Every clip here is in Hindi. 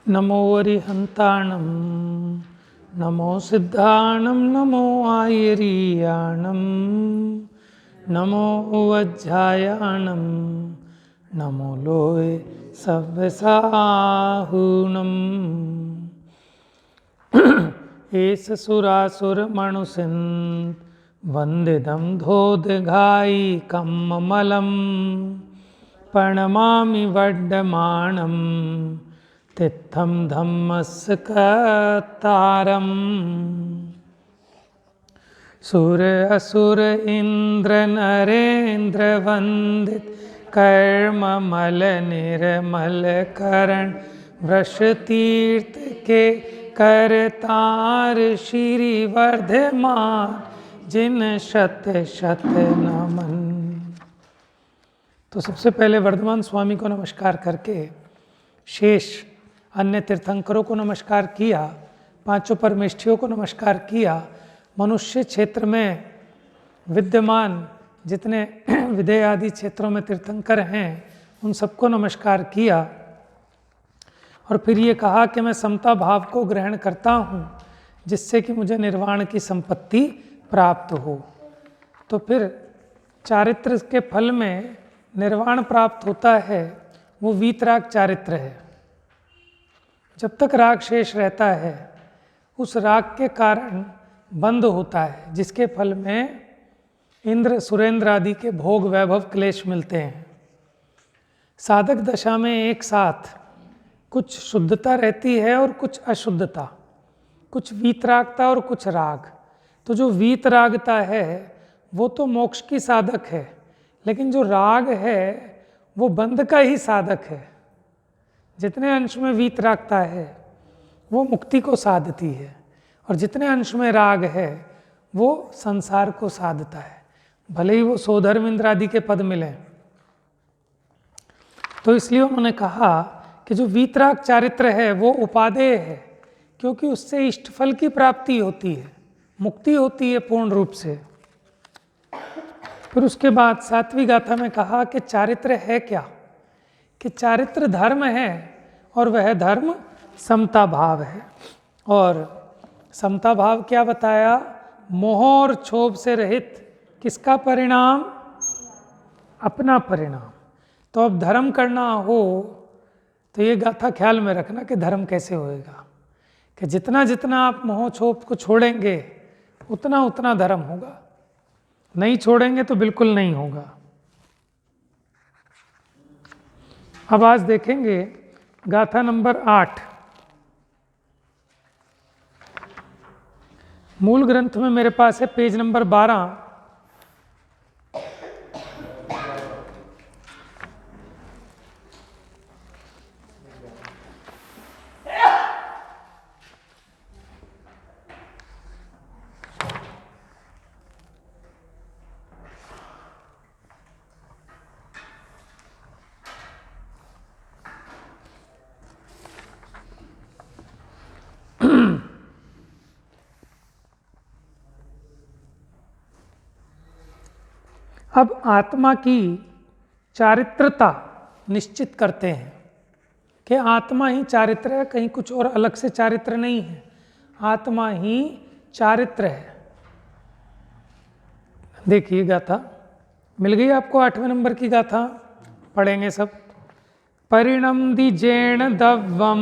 नमो वरिहन्ताणं नमो सिद्धाणं नमो आयरीयाणं नमो वज्जायाणं नमो लोय सव्यसाहूणम् एष सुरासुरमणुसिन्ध वन्दितं धोदघायिकं ममलं प्रणमामि वड्डमाणं तित्थं धम्मस्य कर्तारम् सुर असुर इंद्र नरेंद्र वंदित कर्ममल निर्मल करण वृष तीर्थ के करतार श्री वर्धमान जिन शत शत नमन। तो सबसे पहले वर्धमान स्वामी को नमस्कार करके शेष अन्य तीर्थंकरों को नमस्कार किया, पांचों परमेष्ठियों को नमस्कार किया, मनुष्य क्षेत्र में विद्यमान जितने विदेह आदि क्षेत्रों में तीर्थंकर हैं उन सबको नमस्कार किया और फिर ये कहा कि मैं समता भाव को ग्रहण करता हूँ जिससे कि मुझे निर्वाण की संपत्ति प्राप्त हो। तो फिर चारित्र के फल में निर्वाण प्राप्त होता है, वो वीतराग चारित्र है। जब तक राग शेष रहता है उस राग के कारण बंद होता है, जिसके फल में इंद्र सुरेंद्र आदि के भोग वैभव क्लेश मिलते हैं। साधक दशा में एक साथ कुछ शुद्धता रहती है और कुछ अशुद्धता, कुछ वीतरागता और कुछ राग। तो जो वीतरागता है वो तो मोक्ष की साधक है, लेकिन जो राग है वो बंध का ही साधक है। जितने अंश में वीतरागता है वो मुक्ति को साधती है और जितने अंश में राग है वो संसार को साधता है, भले ही वो सोधर्म इंद्र आदि के पद मिले। तो इसलिए उन्होंने कहा कि जो वीतराग चारित्र है वो उपादेय है, क्योंकि उससे इष्टफल की प्राप्ति होती है, मुक्ति होती है पूर्ण रूप से। फिर उसके बाद सातवीं गाथा में कहा कि चारित्र है क्या, कि चारित्र धर्म है और वह धर्म समता भाव है। और समता भाव क्या बताया? मोह और क्षोभ से रहित किसका परिणाम? अपना परिणाम। तो अब धर्म करना हो तो ये गाथा ख्याल में रखना कि धर्म कैसे होएगा, कि जितना जितना आप मोह क्षोभ को छोड़ेंगे उतना उतना धर्म होगा, नहीं छोड़ेंगे तो बिल्कुल नहीं होगा। अब आज देखेंगे गाथा नंबर 8। मूल ग्रंथ में मेरे पास है पेज नंबर 12। अब आत्मा की चारित्रता निश्चित करते हैं कि आत्मा ही चारित्र है, कहीं कुछ और अलग से चारित्र नहीं है, आत्मा ही चारित्र है। देखिए गाथा मिल गई आपको, 8वें नंबर की गाथा पढ़ेंगे सब। परिणमदिजेण दव्वम।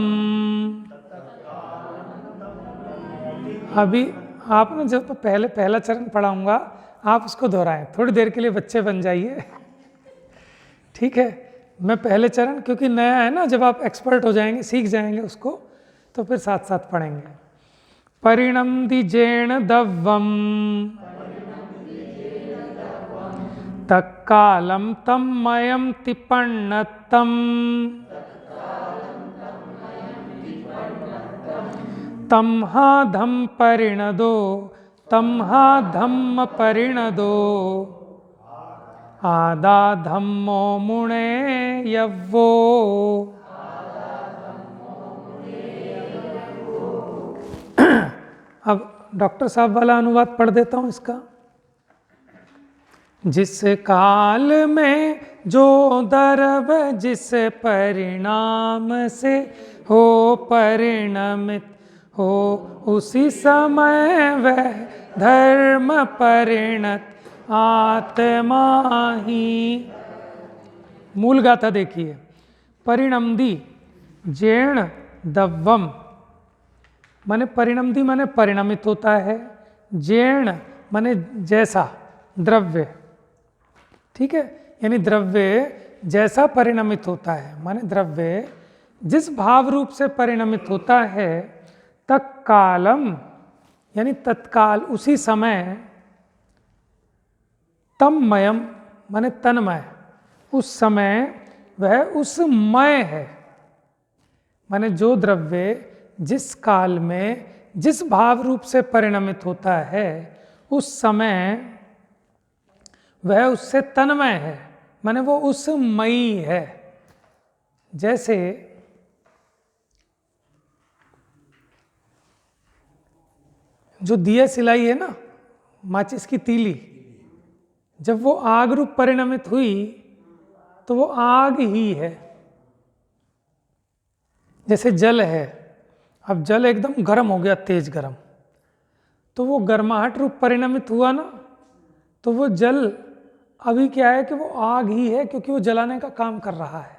अभी आपने जब पहला चरण पढ़ाऊंगा आप उसको दोहराएं, थोड़ी देर के लिए बच्चे बन जाइए, ठीक है। मैं पहले चरण, क्योंकि नया है ना, जब आप एक्सपर्ट हो जाएंगे, सीख जाएंगे उसको, तो फिर साथ साथ पढ़ेंगे। परिणमदिजेण दव्वम तत्कालं तम मयम तिपन्नतम तम हा धम परिणदो तम हा धम्म परिणदो आदा धम्मो मुणे यव्वो। अब डॉक्टर साहब वाला अनुवाद पढ़ देता हूँ इसका। जिस काल में जो द्रव जिस परिणाम से हो परिणमित हो, उसी समय वह धर्म परिणत आत्मा ही। मूल गाथा देखिए, परिणमदी जेण दव्वम, माने परिणमदी माने परिणमित होता है, जेण माने जैसा द्रव्य, ठीक है, यानी द्रव्य जैसा परिणमित होता है, माने द्रव्य जिस भाव रूप से परिणमित होता है, तत्कालम यानी तत्काल उसी समय, तन्मयम माने तन्मय, उस समय वह उसमय है, माने जो द्रव्य जिस काल में जिस भाव रूप से परिणमित होता है, उस समय वह उससे तन्मय है, माने वो उसमयी है। जैसे जो दिया सिलाई है ना, माचिस की तीली, जब वो आग रूप परिणमित हुई तो वो आग ही है। जैसे जल है, अब जल एकदम गर्म हो गया, तेज गर्म, तो वो गर्माहट रूप परिणमित हुआ ना, तो वो जल अभी क्या है कि वो आग ही है, क्योंकि वो जलाने का काम कर रहा है।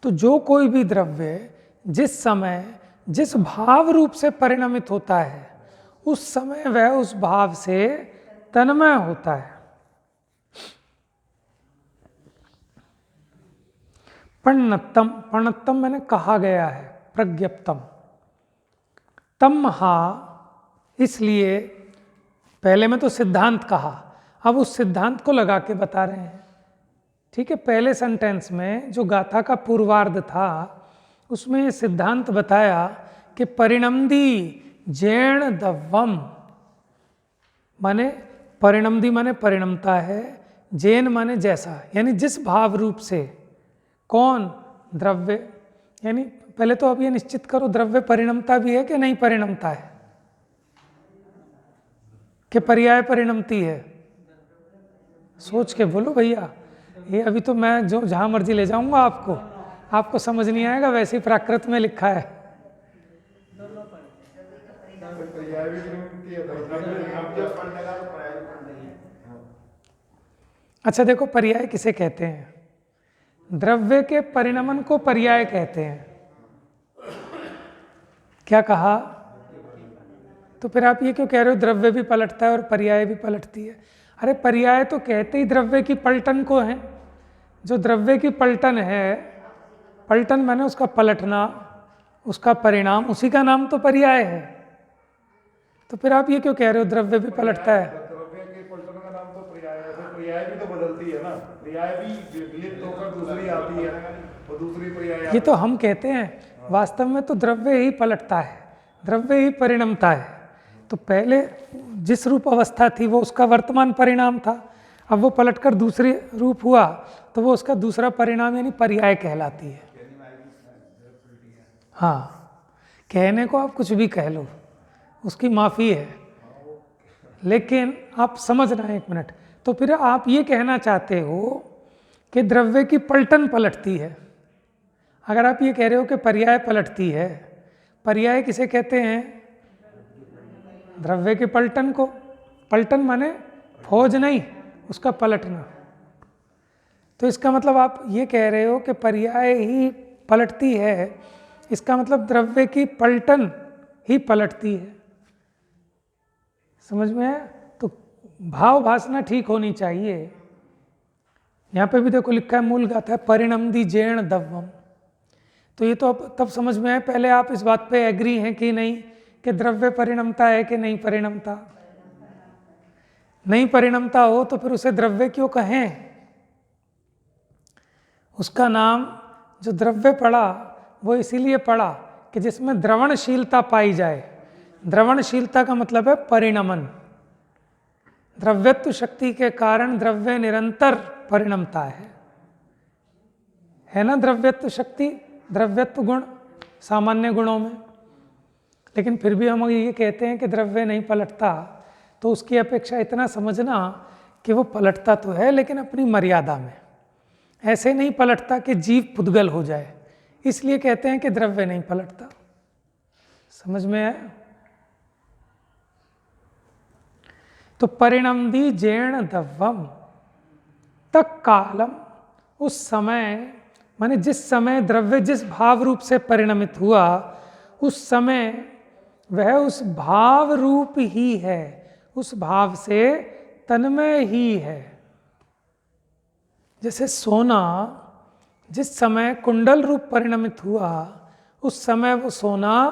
तो जो कोई भी द्रव्य जिस समय जिस भाव रूप से परिणमित होता है, उस समय वह उस भाव से तन्मय होता है। पण्णत्तम, पण्णत्तम मैंने कहा गया है, प्रज्ञप्तम, तमहा, इसलिए पहले में तो सिद्धांत कहा, अब उस सिद्धांत को लगा के बता रहे हैं, ठीक है। पहले सेंटेंस में जो गाथा का पूर्वार्ध था, उसमें ये सिद्धांत बताया कि परिणमदी जैण दव्वम, माने परिणमदी माने परिणमता है, जैन माने जैसा, यानी जिस भाव रूप से, कौन द्रव्य, यानी पहले तो अब ये निश्चित करो द्रव्य परिणमता भी है कि नहीं परिणमता है, कि पर्याय परिणमती है, सोच के बोलो भैया। ये अभी तो मैं जो जहां मर्जी ले जाऊंगा आपको समझ नहीं आएगा, वैसे ही प्राकृत में लिखा है। अच्छा देखो, पर्याय किसे कहते हैं? द्रव्य के परिणमन को पर्याय कहते हैं। क्या कहा? तो फिर आप ये क्यों कह रहे हो द्रव्य भी पलटता है और पर्याय भी पलटती है? अरे पर्याय तो कहते ही द्रव्य की पलटन को है। जो द्रव्य की पलटन है, पलटन माने उसका पलटना, उसका परिणाम, उसी का नाम तो पर्याय है। तो फिर आप ये क्यों कह रहे हो द्रव्य भी पलटता है? द्रव्य के पलटन का नाम तो पर्याय है, तो पर्याय भी तो बदलती है ना, पर्याय भी विलिप्त होकर दूसरी आती है और दूसरी पर्याय। ये तो हम कहते हैं, वास्तव में तो द्रव्य ही पलटता है, द्रव्य ही परिणमता है। तो पहले जिस रूप अवस्था थी वो उसका वर्तमान परिणाम था, अब वो पलटकर दूसरे रूप हुआ तो वो उसका दूसरा परिणाम यानी पर्याय कहलाती है। हाँ, कहने को आप कुछ भी कह लो, उसकी माफ़ी है, लेकिन आप समझना एक मिनट। तो फिर आप ये कहना चाहते हो कि द्रव्य की पलटन पलटती है। अगर आप ये कह रहे हो कि पर्याय पलटती है, पर्याय किसे कहते हैं? द्रव्य के पलटन को। पलटन माने फौज नहीं, उसका पलटना। तो इसका मतलब आप ये कह रहे हो कि पर्याय ही पलटती है, इसका मतलब द्रव्य की पलटन ही पलटती है। समझ में है? तो भाव भासना ठीक होनी चाहिए। यहाँ पे भी देखो लिखा है, मूल गाथा है परिणमदी जैण दव्वम। तो ये तो अब तब समझ में आए, पहले आप इस बात पे एग्री हैं कि नहीं कि द्रव्य परिणमता है कि नहीं परिणमता? नहीं परिणमता हो तो फिर उसे द्रव्य क्यों कहें? उसका नाम जो द्रव्य पड़ा वो इसीलिए पड़ा कि जिसमें द्रवणशीलता पाई जाए। द्रवणशीलता का मतलब है परिणमन। द्रव्यत्व शक्ति के कारण द्रव्य निरंतर परिणमता है ना? द्रव्यत्व शक्ति, द्रव्यत्व गुण सामान्य गुणों में। लेकिन फिर भी हम ये कहते हैं कि द्रव्य नहीं पलटता, तो उसकी अपेक्षा इतना समझना कि वो पलटता तो है लेकिन अपनी मर्यादा में। ऐसे नहीं पलटता कि जीव पुद्गल हो जाए, इसलिए कहते हैं कि द्रव्य नहीं पलटता। समझ में आया? तो परिणमदी जेण दव्वम तक कालम, उस समय माने जिस समय द्रव्य जिस भाव रूप से परिणमित हुआ, उस समय वह उस भाव रूप ही है, उस भाव से तन्मय ही है। जैसे सोना जिस समय कुंडल रूप परिणमित हुआ, उस समय वो सोना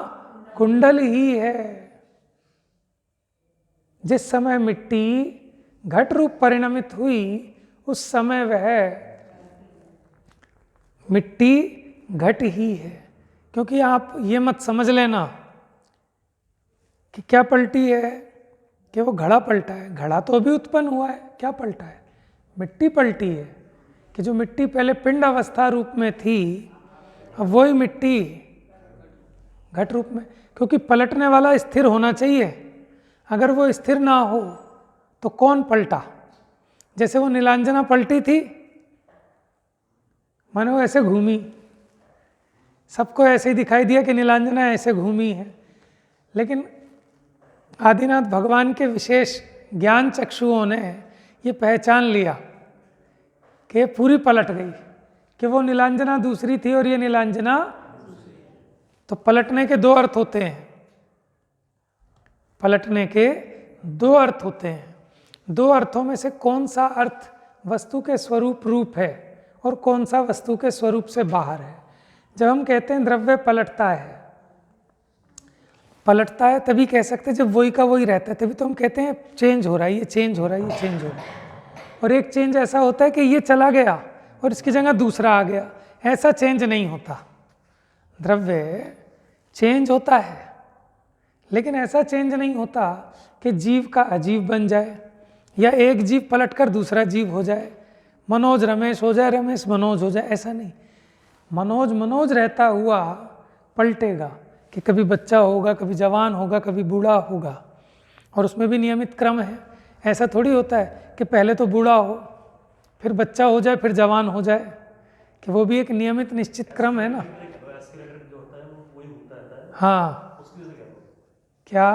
कुंडल ही है। जिस समय मिट्टी घट रूप परिणमित हुई, उस समय वह मिट्टी घट ही है। क्योंकि आप ये मत समझ लेना कि क्या पलटी है, कि वो घड़ा पलटा है। घड़ा तो अभी उत्पन्न हुआ है, क्या पलटा है? मिट्टी पलटी है। कि जो मिट्टी पहले पिंड अवस्था रूप में थी, अब वही मिट्टी घट रूप में, क्योंकि पलटने वाला स्थिर होना चाहिए। अगर वो स्थिर ना हो तो कौन पलटा? जैसे वो नीलांजना पलटी थी, मानो वो ऐसे घूमी, सबको ऐसे ही दिखाई दिया कि नीलांजना ऐसे घूमी है। लेकिन आदिनाथ भगवान के विशेष ज्ञान चक्षुओं ने ये पहचान लिया कि ये पूरी पलट गई, कि वो नीलांजना दूसरी थी और ये नीलांजना। तो पलटने के दो अर्थ होते हैं, पलटने के दो अर्थ होते हैं। दो अर्थों में से कौन सा अर्थ वस्तु के स्वरूप रूप है और कौन सा वस्तु के स्वरूप से बाहर है? जब हम कहते हैं द्रव्य पलटता है, पलटता है तभी कह सकते हैं जब वही का वही रहता है, तभी तो हम कहते हैं चेंज हो रहा है, ये चेंज हो रहा है, ये चेंज हो रहा है। और एक चेंज ऐसा होता है कि ये चला गया और इसकी जगह दूसरा आ गया, ऐसा चेंज नहीं होता। द्रव्य चेंज होता है, लेकिन ऐसा चेंज नहीं होता कि जीव का अजीव बन जाए या एक जीव पलटकर दूसरा जीव हो जाए, मनोज रमेश हो जाए, रमेश मनोज हो जाए, ऐसा नहीं। मनोज मनोज रहता हुआ पलटेगा, कि कभी बच्चा होगा, कभी जवान होगा, कभी बूढ़ा होगा, और उसमें भी नियमित क्रम है। ऐसा थोड़ी होता है कि पहले तो बूढ़ा हो, फिर बच्चा हो जाए, फिर जवान हो जाए, कि वो भी एक नियमित निश्चित क्रम है ना। हाँ, क्या?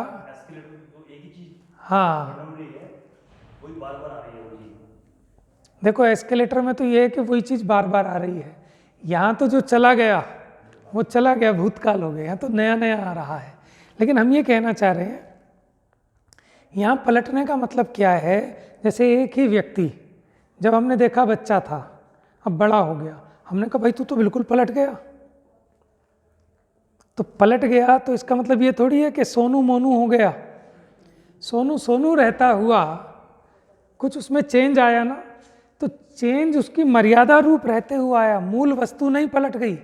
हाँ, देखो एस्केलेटर में तो ये है कि वही चीज़ बार बार आ रही है। यहाँ तो जो चला गया वो चला गया, भूतकाल हो गया, यहाँ तो नया नया आ रहा है। लेकिन हम ये कहना चाह रहे हैं, यहाँ पलटने का मतलब क्या है? जैसे एक ही व्यक्ति, जब हमने देखा बच्चा था, अब बड़ा हो गया, हमने कहा भाई तू तो बिल्कुल पलट गया। तो पलट गया तो इसका मतलब ये थोड़ी है कि सोनू मोनू हो गया। सोनू सोनू रहता हुआ कुछ उसमें चेंज आया ना, तो चेंज उसकी मर्यादा रूप रहते हुआ आया, मूल वस्तु नहीं पलट गई।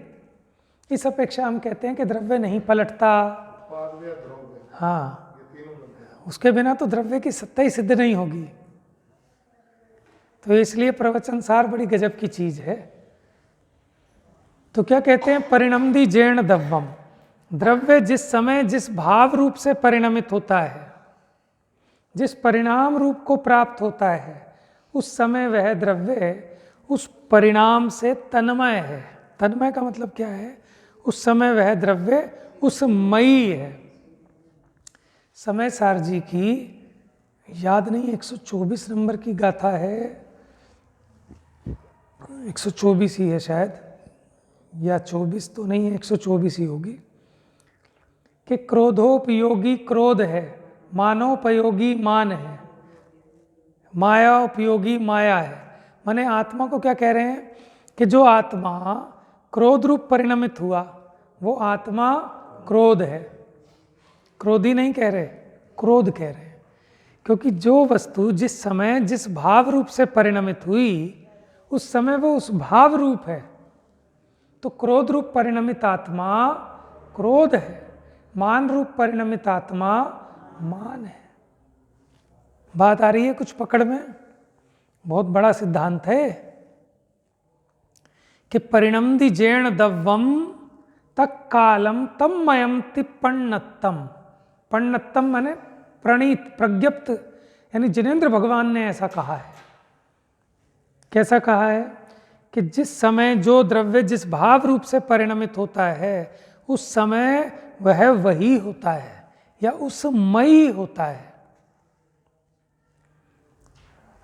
इस अपेक्षा हम कहते हैं कि द्रव्य नहीं पलटता। हाँ, उसके बिना तो द्रव्य की सत्ता ही सिद्ध नहीं होगी। तो इसलिए प्रवचन सार बड़ी गजब की चीज है। तो क्या कहते हैं? परिणमदी जेण दव्वम, द्रव्य जिस समय जिस भाव रूप से परिणमित होता है, जिस परिणाम रूप को प्राप्त होता है, उस समय वह द्रव्य उस परिणाम से तन्मय है। तन्मय का मतलब क्या है? उस समय वह द्रव्य उस मयी है। समय सार जी की याद नहीं, 124 नंबर की गाथा है, 124 ही है शायद, या 24 तो नहीं है, 124 ही होगी, कि क्रोधोपयोगी क्रोध है, मानोपयोगी मान है, माया उपयोगी माया है। माने आत्मा को क्या कह रहे हैं? कि जो आत्मा क्रोध रूप परिणमित हुआ, वो आत्मा क्रोध है। क्रोधी नहीं कह रहे, क्रोध कह रहे हैं। क्योंकि जो वस्तु जिस समय जिस भाव रूप से परिणमित हुई, उस समय वो उस भाव रूप है। तो क्रोध रूप परिणमित आत्मा क्रोध है, मान रूप परिणमित आत्मा मान है। बात आ रही है कुछ पकड़ में? बहुत बड़ा सिद्धांत है कि परिणमदि जेण दव्वम तक कालम तम मयम तिप्पण्णत्तम। पण्णत्तम माने प्रणीत, प्रज्ञप्त, यानी जिनेन्द्र भगवान ने ऐसा कहा है। कैसा कहा है? कि जिस समय जो द्रव्य जिस भाव रूप से परिणमित होता है उस समय वह वही होता है या उसमयी होता है।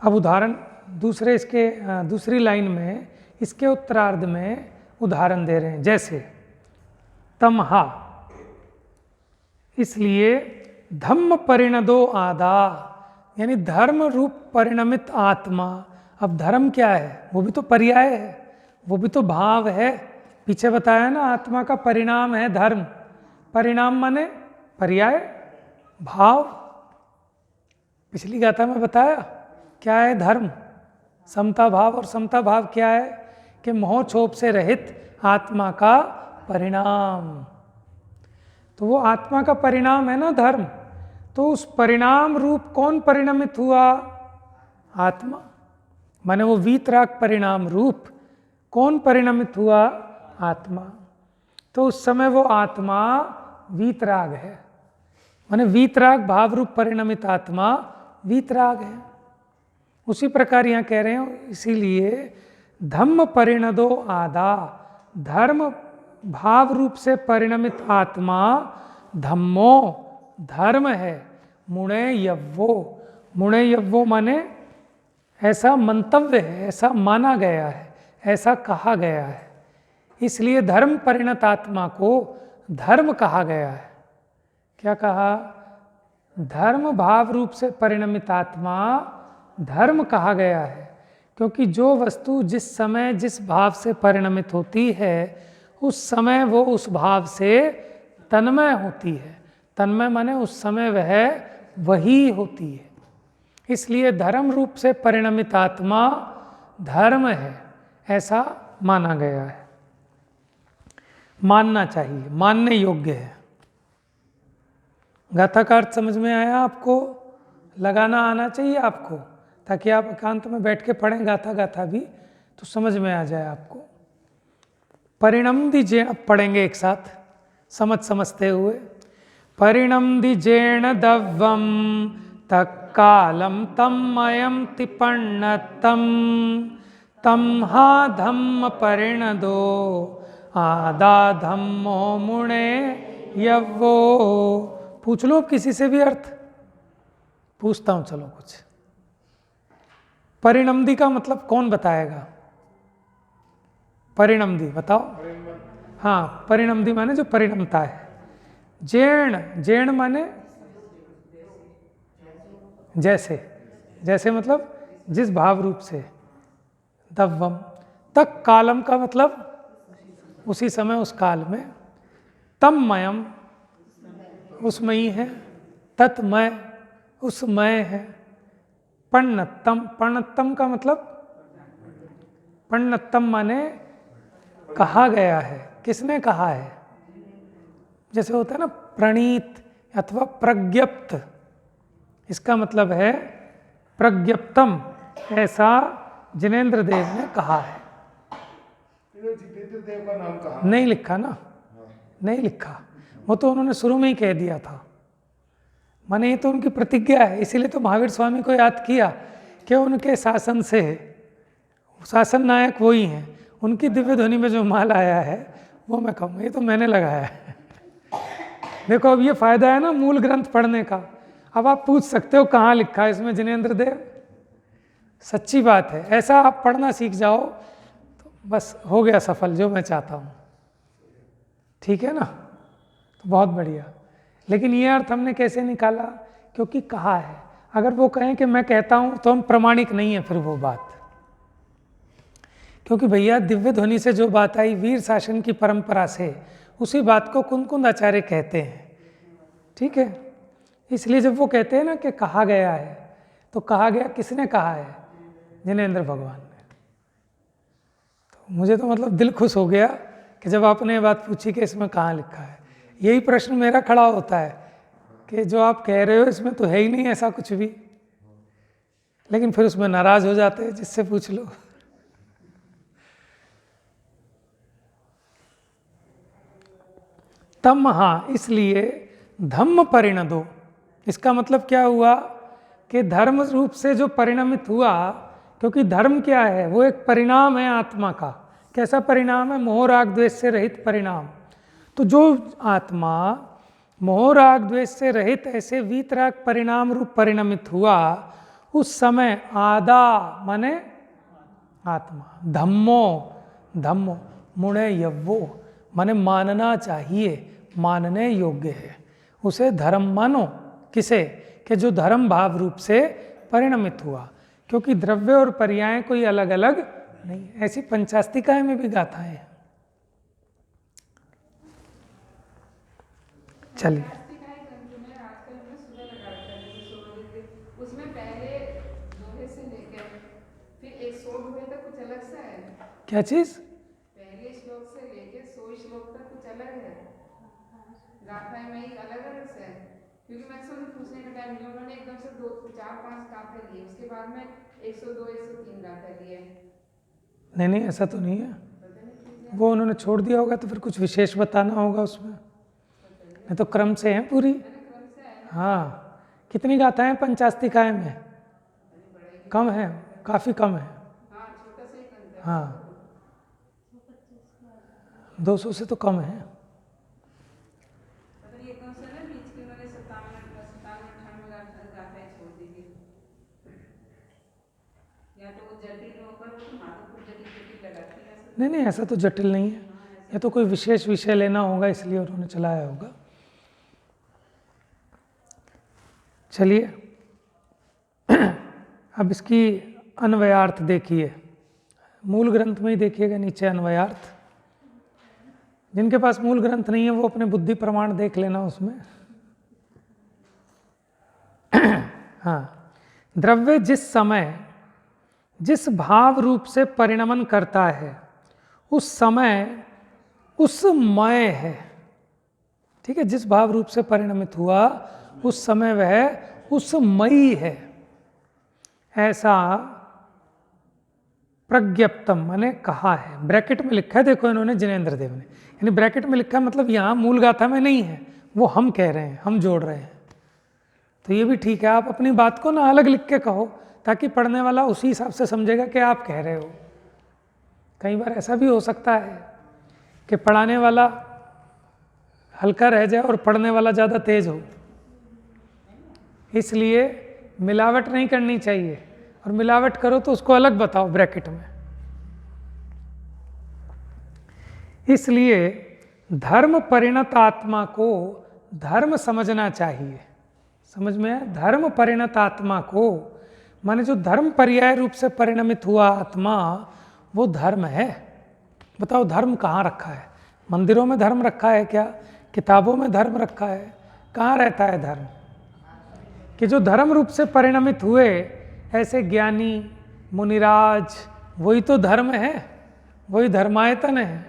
अब उदाहरण दूसरी लाइन में इसके उत्तरार्ध में उदाहरण दे रहे हैं, जैसे तमहा, इसलिए धम्म परिणदो आदा, यानी धर्म रूप परिणमित आत्मा। अब धर्म क्या है? वो भी तो पर्याय है, वो भी तो भाव है। पीछे बताया ना, आत्मा का परिणाम है धर्म। परिणाम माने पर्याय, भाव। पिछली गाथा में बताया क्या है धर्म? समता भाव। और समता भाव क्या है? कि मोह क्षोभ से रहित आत्मा का परिणाम। तो वो आत्मा का परिणाम है ना धर्म। तो उस परिणाम रूप कौन परिणमित हुआ? आत्मा। माने वो वीतराग परिणाम रूप कौन परिणमित हुआ? आत्मा। तो उस समय वो आत्मा वीतराग है, माने वीतराग भाव रूप परिणमित आत्मा वीतराग है। उसी प्रकार यहाँ कह रहे हैं, इसीलिए धम्म परिणदो आदा, धर्म भाव रूप से परिणमित आत्मा धम्मो धर्म है। मुणे यव्वो, मुणे यव्वो माने ऐसा मंतव्य है, ऐसा माना गया है, ऐसा कहा गया है। इसलिए धर्म परिणत आत्मा को धर्म कहा गया है। क्या कहा? धर्म भाव रूप से परिणमित आत्मा धर्म कहा गया है, क्योंकि जो वस्तु जिस समय जिस भाव से परिणमित होती है उस समय वो उस भाव से तन्मय होती है। तन्मय माने उस समय वह वही होती है। इसलिए धर्म रूप से परिणमित आत्मा धर्म है, ऐसा माना गया है। मानना चाहिए, मानने योग्य है। गाथा का अर्थ समझ में आया आपको? लगाना आना चाहिए आपको, ताकि आप एकांत में बैठ के पढ़ें गाथा भी तो समझ में आ जाए आपको। परिणमदि जेण पढ़ेंगे एक साथ समझते हुए। परिणमदि जेण दव्वम तत्कालम तम अयम तिपन्नतम तम हा धम्म परिणदो आदा धम्मो मुणे यव्वो। पूछ लो किसी से भी अर्थ। पूछता हूं, चलो कुछ। परिणमदि का मतलब कौन बताएगा? परिणमदि बताओ। हाँ, परिणमदि माने जो परिणमता है। जेण, जेण माने जैसे, जैसे मतलब जिस भाव रूप से। दव्वम, तक कालम का मतलब उसी समय उस काल में। तममयम उसमयी है, तत्मय उसमय है। पण्णत्तम, पण्णत्तम का मतलब पण्णत्तम माने कहा गया है। किसने कहा है? जैसे होता है ना प्रणीत अथवा प्रज्ञप्त, इसका मतलब है प्रज्ञप्तम, ऐसा जिनेंद्र देव ने कहा है। जितेंद्र देव का नाम कहा नहीं लिखा ना, नहीं लिखा, वो तो उन्होंने शुरू में ही कह दिया था। माने ये तो उनकी प्रतिज्ञा है। इसीलिए तो महावीर स्वामी को याद किया कि उनके शासन से, शासन नायक वही हैं। उनकी दिव्य ध्वनि में जो माल आया है वो मैं कहूँगा ये तो मैंने लगाया है। देखो अब ये फायदा है ना मूल ग्रंथ पढ़ने का। अब आप पूछ सकते हो कहाँ लिखा है इसमें जिनेंद्र देव। सच्ची बात है, ऐसा आप पढ़ना सीख जाओ तो बस हो गया सफल जो मैं चाहता हूँ। ठीक है ना, तो बहुत बढ़िया। लेकिन ये अर्थ हमने कैसे निकाला? क्योंकि कहा है। अगर वो कहें कि मैं कहता हूँ तो हम प्रमाणिक नहीं है फिर वो बात। क्योंकि भैया दिव्य ध्वनि से जो बात आई वीर शासन की परंपरा से, उसी बात को कुंद आचार्य कहते हैं। ठीक है, इसलिए जब वो कहते हैं ना कि कहा गया है, तो कहा गया किसने कहा है? जिनेंद्र भगवान ने। तो मुझे तो मतलब दिल खुश हो गया कि जब आपने ये बात पूछी कि इसमें कहाँ लिखा है। यही प्रश्न मेरा खड़ा होता है कि जो आप कह रहे हो इसमें तो है ही नहीं ऐसा कुछ भी, लेकिन फिर उसमें नाराज हो जाते हैं जिससे पूछ लो। तम, हाँ, इसलिए धम्म परिणदो, इसका मतलब क्या हुआ कि धर्म रूप से जो परिणमित हुआ क्योंकि धर्म क्या है, वो एक परिणाम है आत्मा का। कैसा परिणाम है? मोह राग द्वेष से रहित परिणाम। तो जो आत्मा मोह राग द्वेष से रहित ऐसे वीतराग परिणाम रूप परिणमित हुआ, उस समय आदा माने आत्मा, धम्मो धम्मो मुणे यव्वो माने मानना चाहिए, मानने योग्य है, उसे धर्म मानो। किसे? कि जो धर्म भाव रूप से परिणमित हुआ। क्योंकि द्रव्य और पर्याय कोई अलग अलग नहीं। ऐसी पंचास्तिकाएं में भी गाथाएं हैं। चलिए उसमें पहले दोहे से लेकर फिर 100 दोहे तक कुछ अलग सा है। क्या चीज? पहले श्लोक से लेकर 100 श्लोक तक कुछ अलग है, गाथाएं में ही अलग अलग से है। क्योंकि मैं अक्सर पूछने का टाइम लिया, उन्होंने एकदम से 2 4 5 गाथे लिए, उसके बाद में 102 103 गाथे लिए। नहीं नहीं, ऐसा तो नहीं है। वो उन्होंने छोड़ दिया होगा तो फिर कुछ विशेष बताना होगा उसमें। नहीं तो क्रम से है पूरी। हाँ, कितनी गाथाएं हैं पंचास्तिकाएं में? कम है, काफी कम है। हाँ, 200 से तो कम है। नहीं नहीं, ऐसा तो जटिल नहीं है। ये तो कोई विशेष विषय लेना होगा इसलिए उन्होंने चलाया होगा। चलिए अब इसकी अन्वयार्थ देखिए। मूल ग्रंथ में ही देखिएगा, नीचे अन्वयार्थ। जिनके पास मूल ग्रंथ नहीं है वो अपने बुद्धि प्रमाण देख लेना उसमें। हाँ, द्रव्य जिस समय जिस भाव रूप से परिणमन करता है उस समय उस मय है। ठीक है, जिस भाव रूप से परिणमित हुआ उस समय वह उस मयी है, ऐसा प्रज्ञप्तम माने कहा है। ब्रैकेट में लिखा है, देखो इन्होंने जिनेंद्र देव ने, यानी ब्रैकेट में लिखा है मतलब यहाँ मूल गाथा में नहीं है, वो हम कह रहे हैं, हम जोड़ रहे हैं। तो ये भी ठीक है, आप अपनी बात को ना अलग लिख के कहो ताकि पढ़ने वाला उसी हिसाब से समझेगा कि आप कह रहे हो। कई बार ऐसा भी हो सकता है कि पढ़ाने वाला हल्का रह जाए और पढ़ने वाला ज़्यादा तेज हो। इसलिए मिलावट नहीं करनी चाहिए, और मिलावट करो तो उसको अलग बताओ ब्रैकेट में। इसलिए धर्म परिणत आत्मा को धर्म समझना चाहिए। समझ में है? धर्म परिणत आत्मा को माने जो धर्म पर्याय रूप से परिणमित हुआ आत्मा वो धर्म है। बताओ धर्म कहाँ रखा है? मंदिरों में धर्म रखा है क्या? किताबों में धर्म रखा है? कहाँ रहता है धर्म? कि जो धर्म रूप से परिणमित हुए ऐसे ज्ञानी मुनिराज, वही तो धर्म है, वही धर्मायतन है,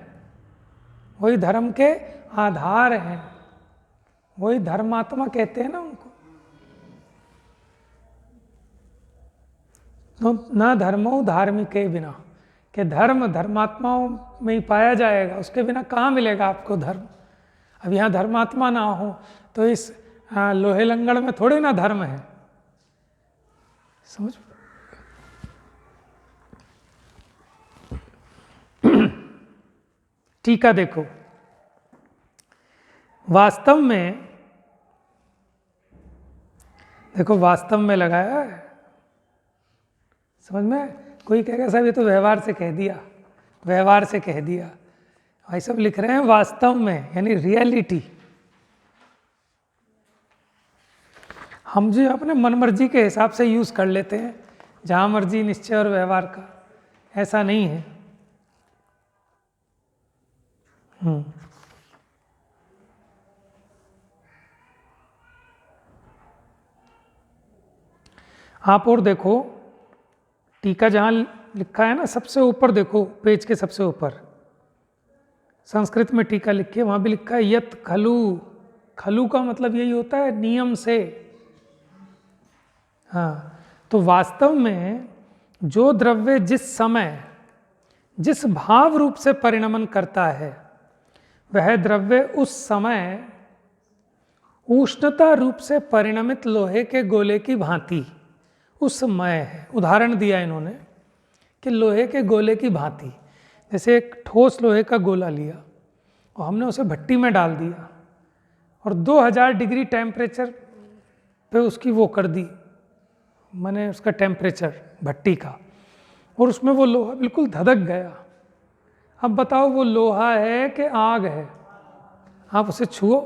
वही धर्म के आधार हैं, वही धर्मात्मा कहते हैं ना उनको। तो न धर्मो धार्मिक के बिना, कि धर्म धर्मात्माओं में ही पाया जाएगा, उसके बिना कहाँ मिलेगा आपको धर्म। अब यहाँ धर्मात्मा ना हो तो इस लोहे लंगड़ में थोड़े ना धर्म है। समझ? टीका देखो, वास्तव में देखो, वास्तव में लगाया है। समझ में? कोई कहेगा साहब ये तो व्यवहार से कह दिया, व्यवहार से कह दिया। भाई सब लिख रहे हैं वास्तव में, यानी रियलिटी। हम जो अपने मन मर्जी के हिसाब से यूज कर लेते हैं, जहां मर्जी निश्चय और व्यवहार का, ऐसा नहीं है। आप और देखो, टीका जहां लिखा है ना, सबसे ऊपर देखो, पेज के सबसे ऊपर संस्कृत में टीका लिखी है, वहां भी लिखा है यत खलु। खलु का मतलब यही होता है नियम से। हाँ, तो वास्तव में जो द्रव्य जिस समय जिस भाव रूप से परिणमन करता है वह द्रव्य उस समय उष्णता रूप से परिणमित लोहे के गोले की भांति उस मय है। उदाहरण दिया इन्होंने कि लोहे के गोले की भांति, जैसे एक ठोस लोहे का गोला लिया और हमने उसे भट्टी में डाल दिया और 2000 डिग्री टेम्परेचर पे उसकी वो कर दी, मैंने उसका टेम्परेचर भट्टी का, और उसमें वो लोहा बिल्कुल धधक गया। अब बताओ वो लोहा है कि आग है? आप उसे छुओ,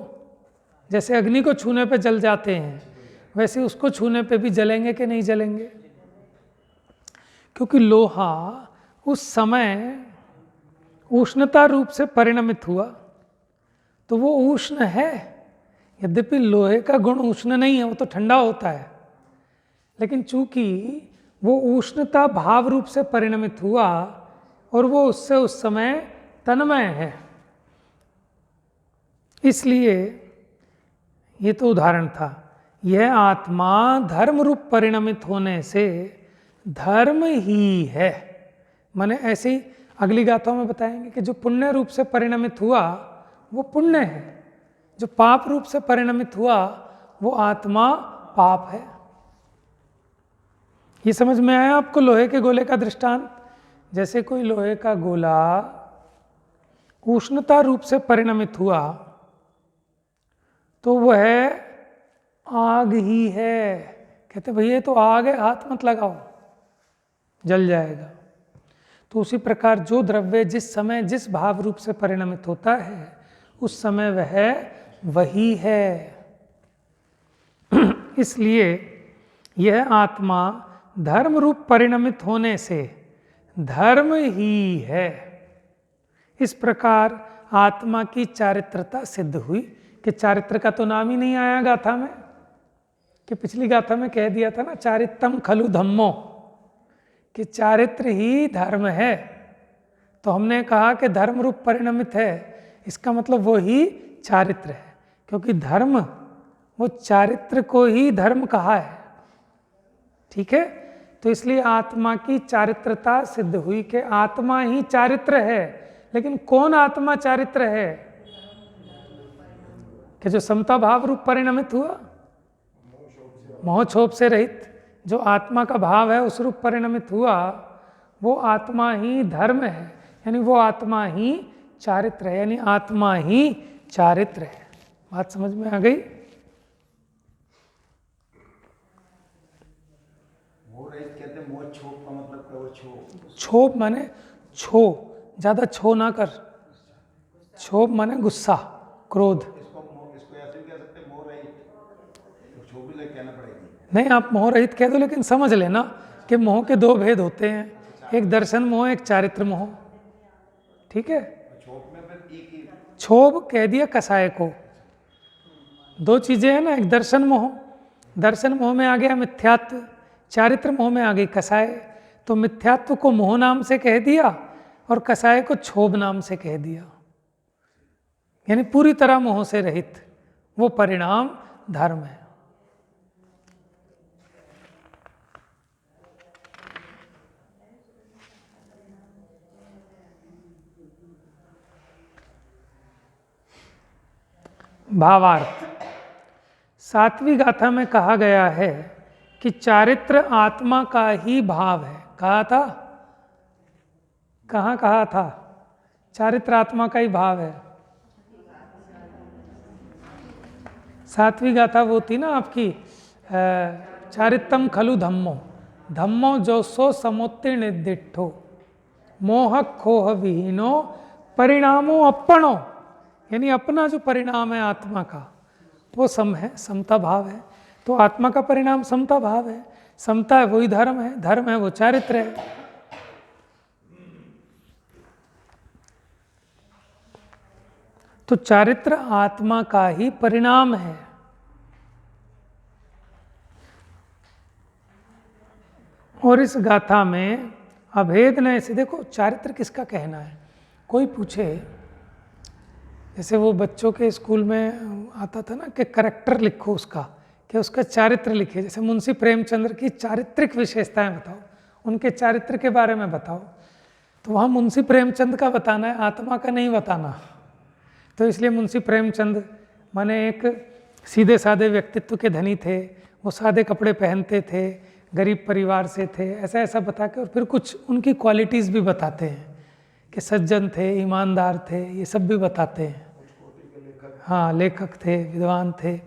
जैसे अग्नि को छूने पे जल जाते हैं वैसे उसको छूने पे भी जलेंगे कि नहीं जलेंगे? क्योंकि लोहा उस समय उष्णता रूप से परिणमित हुआ, तो वो उष्ण है। यद्यपि लोहे का गुण उष्ण नहीं है, वो तो ठंडा होता है, लेकिन चूंकि वो उष्णता भाव रूप से परिणमित हुआ और वो उससे उस समय तन्मय है, इसलिए ये तो उदाहरण था। यह आत्मा धर्म रूप परिणमित होने से धर्म ही है। माने ऐसे ही अगली गाथाओं में बताएंगे कि जो पुण्य रूप से परिणमित हुआ वो पुण्य है, जो पाप रूप से परिणमित हुआ वो आत्मा पाप है। ये समझ में आया आपको लोहे के गोले का दृष्टांत? जैसे कोई लोहे का गोला उष्णता रूप से परिणमित हुआ तो वह आग ही है। कहते भैया ये तो आग है, हाथ मत लगाओ, जल जाएगा। तो उसी प्रकार जो द्रव्य जिस समय जिस भाव रूप से परिणमित होता है उस समय वह वही है। इसलिए यह आत्मा धर्म रूप परिणमित होने से धर्म ही है। इस प्रकार आत्मा की चारित्रता सिद्ध हुई कि चारित्र का तो नाम ही नहीं आया गाथा में, कि पिछली गाथा में कह दिया था ना चारित्रम खलु धम्मो, कि चारित्र ही धर्म है। तो हमने कहा कि धर्म रूप परिणमित है, इसका मतलब वो ही चारित्र है, क्योंकि धर्म वो चारित्र को ही धर्म कहा है। ठीक है, तो इसलिए आत्मा की चारित्रता सिद्ध हुई कि आत्मा ही चारित्र है। लेकिन कौन आत्मा चारित्र है? कि जो समता भाव रूप परिणमित हुआ, मोह क्षोभ से रहित जो आत्मा का भाव है उस रूप परिणमित हुआ, वो आत्मा ही धर्म है, यानी वो आत्मा ही चारित्र है, यानी आत्मा ही चारित्र है। बात समझ में आ गई? क्षोभ माने छो, ज्यादा छो ना कर। क्षोभ माने गुस्सा, क्रोध। नहीं, आप मोह रहित कह दो, लेकिन समझ लेना कि मोह के दो भेद होते हैं, एक दर्शन मोह, एक चारित्र मोह। ठीक है, क्षोभ कह दिया कसाय को। दो चीजें हैं ना, एक दर्शन मोह, दर्शन मोह में आ गया मिथ्यात्व, चारित्र मोह में आ गई कसाय। तो मिथ्यात्व को मोह नाम से कह दिया और कसाय को क्षोभ नाम से कह दिया, यानी पूरी तरह मोह से रहित वो परिणाम धर्म है। भावार्थ, सातवीं गाथा में कहा गया है कि चारित्र आत्मा का ही भाव है। कहा था? कहाँ कहा था? चारित्र आत्मा का ही भाव है। सातवीं गाथा वो थी ना आपकी, चारित्रम खलु धम्मो, धम्मो जो सो समोत्तीर्ण दिट्ठो, मोह खोह विहीनो परिणामो अपनो, यानी अपना जो परिणाम है आत्मा का वो सम है, समता भाव है। तो आत्मा का परिणाम समता भाव है, समता है वही धर्म है, धर्म है वो चारित्र है। तो चारित्र आत्मा का ही परिणाम है। और इस गाथा में अभेद न ऐसे देखो, चारित्र किसका कहना है? कोई पूछे, जैसे वो बच्चों के स्कूल में आता था ना कि करैक्टर लिखो उसका, कि उसका चारित्र लिखे। जैसे मुंशी प्रेमचंद्र की चारित्रिक विशेषताएं बताओ, उनके चारित्र के बारे में बताओ। तो वहाँ मुंशी प्रेमचंद का बताना है, आत्मा का नहीं बताना। तो इसलिए मुंशी प्रेमचंद माने एक सीधे साधे व्यक्तित्व के धनी थे, वो सादे कपड़े पहनते थे, गरीब परिवार से थे, ऐसा ऐसा बता के, और फिर कुछ उनकी क्वालिटीज़ भी बताते हैं कि सज्जन थे, ईमानदार थे, ये सब भी बताते हैं। हाँ, लेखक थे, विद्वान थे।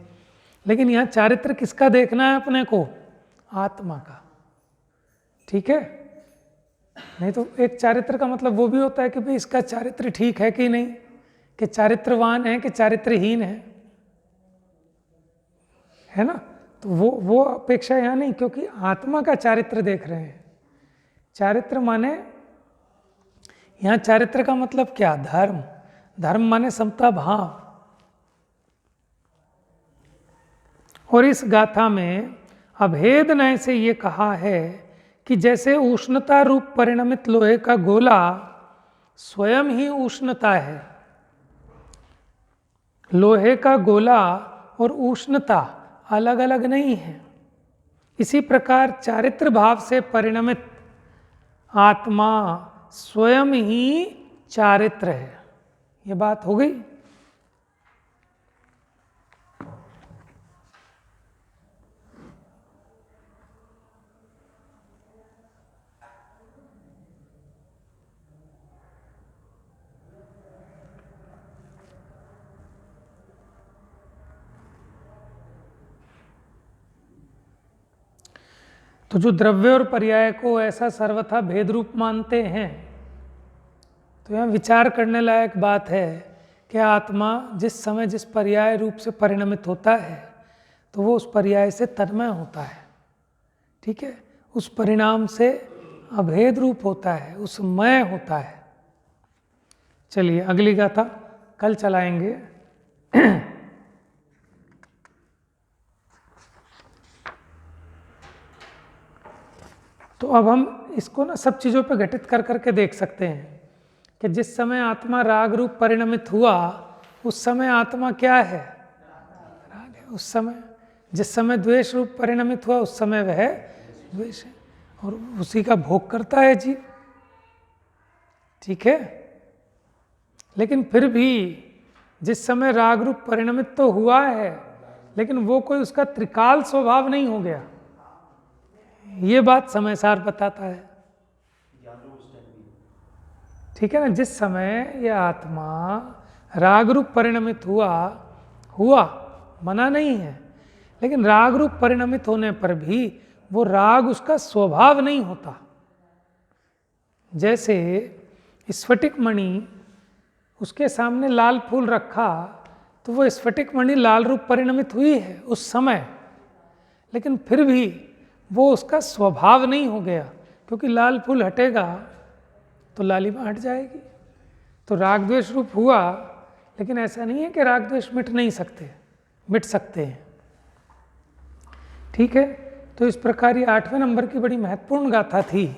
लेकिन यहाँ चारित्र किसका देखना है अपने को? आत्मा का। ठीक है? नहीं तो एक चारित्र का मतलब वो भी होता है कि भाई इसका चारित्र ठीक है कि नहीं, कि चारित्रवान है कि चारित्रहीन है ना? तो वो अपेक्षा यहाँ नहीं, क्योंकि आत्मा का चारित्र देख रहे हैं। चारित्र माने, यहाँ चारित्र का मतलब क्या? धर्म। धर्म माने समता भाव। और इस गाथा में अभेद नय से ये कहा है कि जैसे उष्णता रूप परिणमित लोहे का गोला स्वयं ही उष्णता है, लोहे का गोला और उष्णता अलग अलग नहीं है, इसी प्रकार चारित्र भाव से परिणमित आत्मा स्वयं ही चारित्र है। ये बात हो गई। तो जो द्रव्य और पर्याय को ऐसा सर्वथा भेद रूप मानते हैं, तो यहाँ विचार करने लायक बात है कि आत्मा जिस समय जिस पर्याय रूप से परिणमित होता है, तो वो उस पर्याय से तन्मय होता है। ठीक है? उस परिणाम से अभेद रूप होता है, उस मय होता है। चलिए अगली गाथा कल चलाएंगे। तो अब हम इसको ना सब चीज़ों पे घटित कर करके देख सकते हैं कि जिस समय आत्मा राग रूप परिणमित हुआ, उस समय आत्मा क्या है? राग है। उस समय जिस समय द्वेष रूप परिणमित हुआ, उस समय वह द्वेष है, और उसी का भोग करता है जीव। ठीक है? लेकिन फिर भी जिस समय राग रूप परिणमित तो हुआ है, लेकिन वो कोई उसका त्रिकाल स्वभाव नहीं हो गया। ये बात समय सार बताता है। ठीक है ना? जिस समय यह आत्मा राग रूप परिणमित हुआ मना नहीं है, लेकिन राग रूप परिणमित होने पर भी वो राग उसका स्वभाव नहीं होता। जैसे स्फटिक मणि, उसके सामने लाल फूल रखा तो वो स्फटिक मणि लाल रूप परिणमित हुई है उस समय, लेकिन फिर भी वो उसका स्वभाव नहीं हो गया, क्योंकि लाल फूल हटेगा तो लालिमा हट जाएगी। तो राग द्वेष रूप हुआ, लेकिन ऐसा नहीं है कि राग द्वेष मिट नहीं सकते, मिट सकते हैं। ठीक है? तो इस प्रकार ये 8वें नंबर की बड़ी महत्वपूर्ण गाथा थी,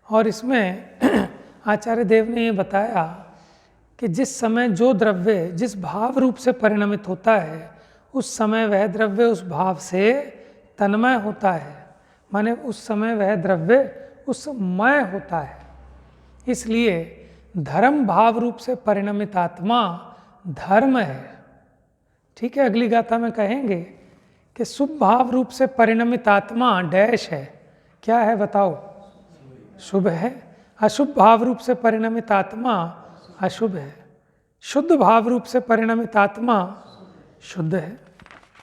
और इसमें आचार्य देव ने ये बताया कि जिस समय जो द्रव्य जिस भाव रूप से परिणमित होता है, उस समय वह द्रव्य उस भाव से तन्मय होता है, माने उस समय वह द्रव्य उस मय होता है। इसलिए धर्म भाव रूप से परिणमित आत्मा धर्म है। ठीक है? अगली गाथा में कहेंगे कि शुभ भाव रूप से परिणमित आत्मा डैश है। क्या है बताओ? शुभ है। अशुभ भाव रूप से परिणमित आत्मा अशुभ है। शुद्ध भाव रूप से परिणमित आत्मा शुद्ध है।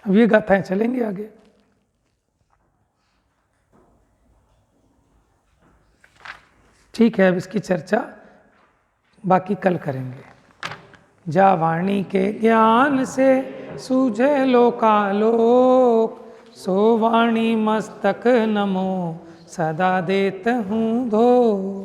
अब ये गाथाएं चलेंगी आगे। ठीक है, अब इसकी चर्चा बाकी कल करेंगे। जा वाणी के ज्ञान से सूझे लोकालोक, सो वाणी मस्तक नमो सदा देत हूँ धो।